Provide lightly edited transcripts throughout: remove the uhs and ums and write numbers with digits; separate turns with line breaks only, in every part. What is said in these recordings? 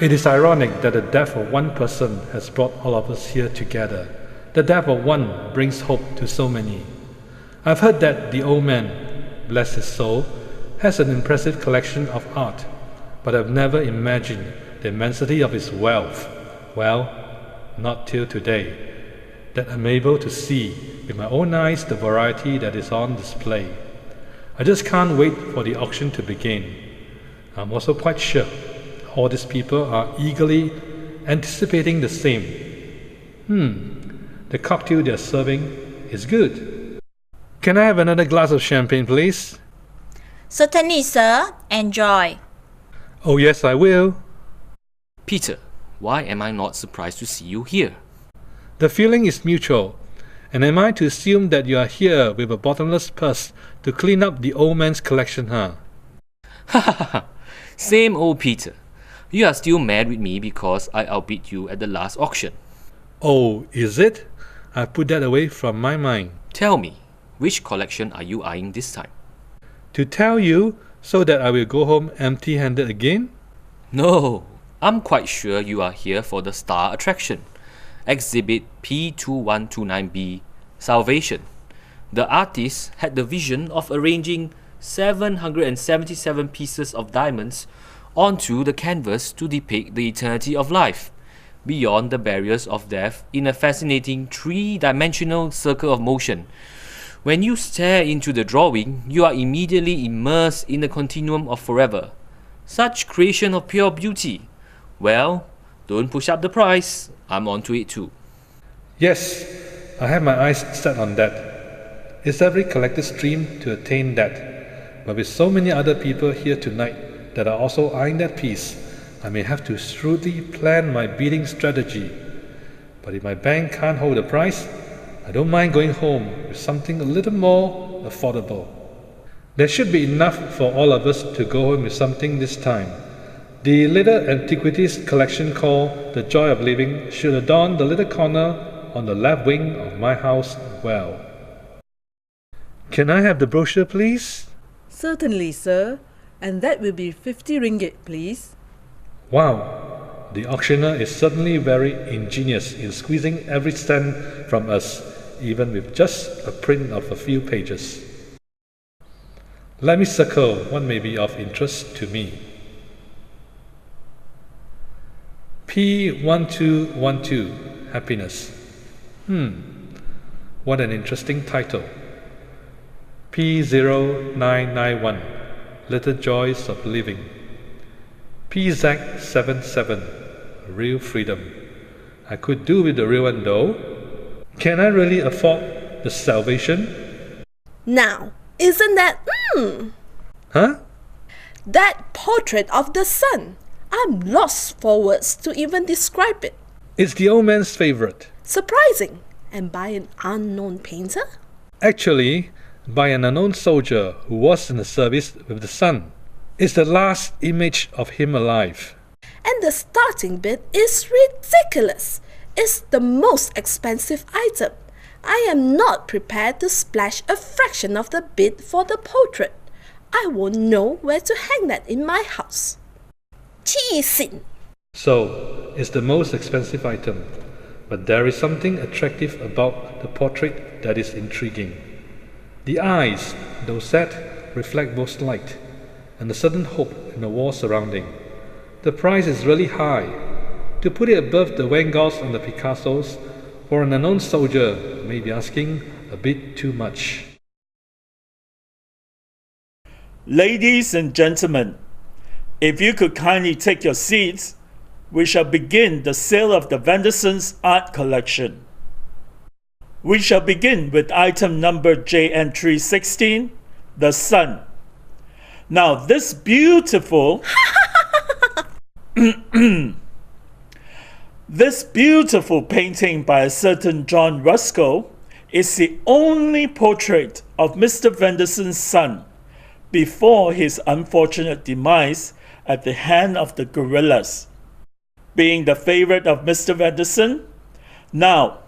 It is ironic that the death of one person has brought all of us here together. The death of one brings hope to so many. I've heard that the old man, bless his soul, has an impressive collection of art, but I've never imagined the immensity of his wealth. Well, not till today, that I'm able to see with my own eyes the variety that is on display. I just can't wait for the auction to begin. I'm also quite sure all these people are eagerly anticipating the same. The cocktail they're serving is good. Can I have another glass of champagne, please?
Certainly, sir. Enjoy.
Oh yes, I will.
Peter, why am I not surprised to see you here?
The feeling is mutual. And am I to assume that you are here with a bottomless purse to clean up the old man's collection, huh?
Ha ha ha! Same old Peter. You are still mad with me because I outbid you at the last auction.
Oh, is it? I put that away from my mind.
Tell me, which collection are you eyeing this time?
To tell you so that I will go home empty-handed again?
No, I'm quite sure you are here for the star attraction. Exhibit P2129B, Salvation. The artist had the vision of arranging 777 pieces of diamonds onto the canvas to depict the eternity of life, beyond the barriers of death in a fascinating three-dimensional circle of motion. When you stare into the drawing, you are immediately immersed in the continuum of forever. Such creation of pure beauty. Well, don't push up the price. I'm onto it too.
Yes, I have my eyes set on that. It's every collector's dream to attain that. But with so many other people here tonight that are also eyeing that piece, I may have to shrewdly plan my bidding strategy. But if my bank can't hold the price, I don't mind going home with something a little more affordable. There should be enough for all of us to go home with something this time. The little antiquities collection called The Joy of Living should adorn the little corner on the left wing of my house well. Can I have the brochure, please?
Certainly, sir. And that will be 50 ringgit, please.
Wow, the auctioneer is certainly very ingenious in squeezing every cent from us, even with just a print of a few pages. Let me circle what may be of interest to me. P1212, Happiness. What an interesting title. P0991, Little Joys of Living. PZ77, Real Freedom. I could do with the real one though. Can I really afford the Salvation?
Now, isn't that
Huh?
That portrait of the sun. I'm lost for words to even describe it.
It's the old man's favorite.
Surprising. And by an unknown painter?
Actually, by an unknown soldier who was in the service with the sun. It's the last image of him alive.
And the starting bid is ridiculous. It's the most expensive item. I am not prepared to splash a fraction of the bid for the portrait. I won't know where to hang that in my house. 气死!
So, it's the most expensive item. But there is something attractive about the portrait that is intriguing. The eyes, though set, reflect both light and a certain hope in the wall surrounding. The price is really high. To put it above the Van Goghs and the Picassos, for an unknown soldier may be asking a bit too much.
Ladies and gentlemen, if you could kindly take your seats, we shall begin the sale of the Venderson's art collection. We shall begin with item number JN316, the sun. Now this beautiful this beautiful painting by a certain John Rusco is the only portrait of Mr. Venderson's son before his unfortunate demise at the hand of the guerrillas. Being the favorite of Mr. Venderson, now,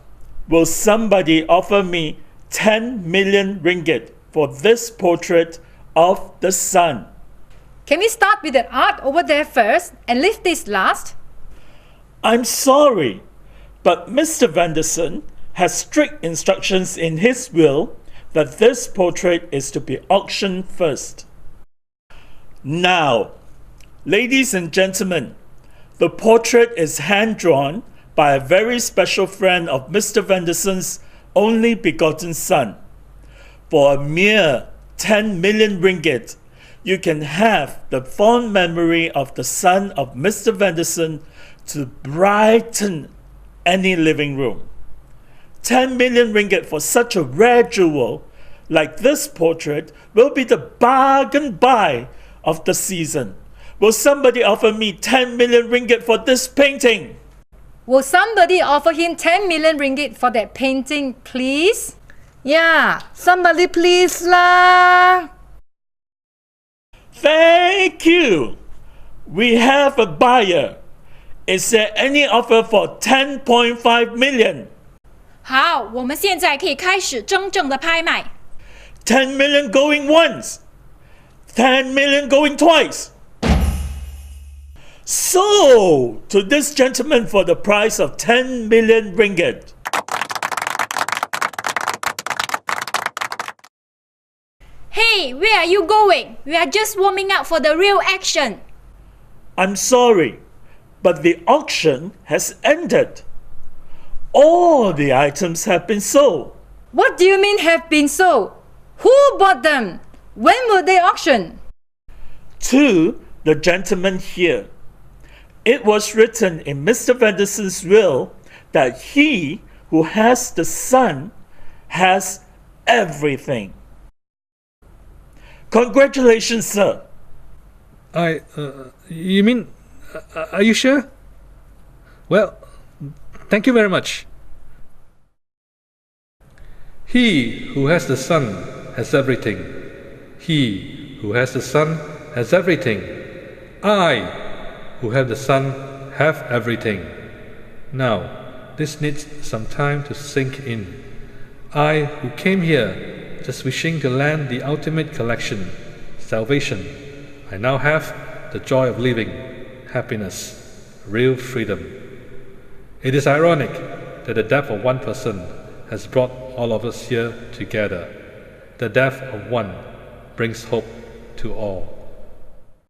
will somebody offer me 10 million ringgit for this portrait of the sun?
Can we start with that art over there first and leave this last?
I'm sorry, but Mr. Venderson has strict instructions in his will that this portrait is to be auctioned first. Now, ladies and gentlemen, the portrait is hand-drawn by a very special friend of Mr. Venderson's only begotten son. For a mere 10 million ringgit, you can have the fond memory of the son of Mr. Venderson to brighten any living room. 10 million ringgit for such a rare jewel like this portrait will be the bargain buy of the season. Will somebody offer me 10 million ringgit for this painting?
Will somebody offer him 10 million ringgit for that painting, please?
Yeah, somebody please lah.
Thank you. We have a buyer. Is there any offer for 10.5 million?
好，我们现在可以开始真正的拍卖。
10 million going once. 10 million going twice. So, to this gentleman for the price of 10 million ringgit.
Hey, where are you going? We are just warming up for the real action.
I'm sorry, but the auction has ended. All the items have been sold.
What do you mean have been sold? Who bought them? When will they auction?
To the gentleman here. It was written in Mr. Venderson's will that he who has the son has everything. Congratulations, sir.
You mean, are you sure? Well, thank you very much. He who has the Son has everything. He who has the Son has everything. I, who have the Son, have everything. Now, this needs some time to sink in. I, who came here just wishing to land the ultimate collection, salvation, I now have the joy of living, happiness, real freedom. It is ironic that the death of one person has brought all of us here together. The death of one brings hope to all.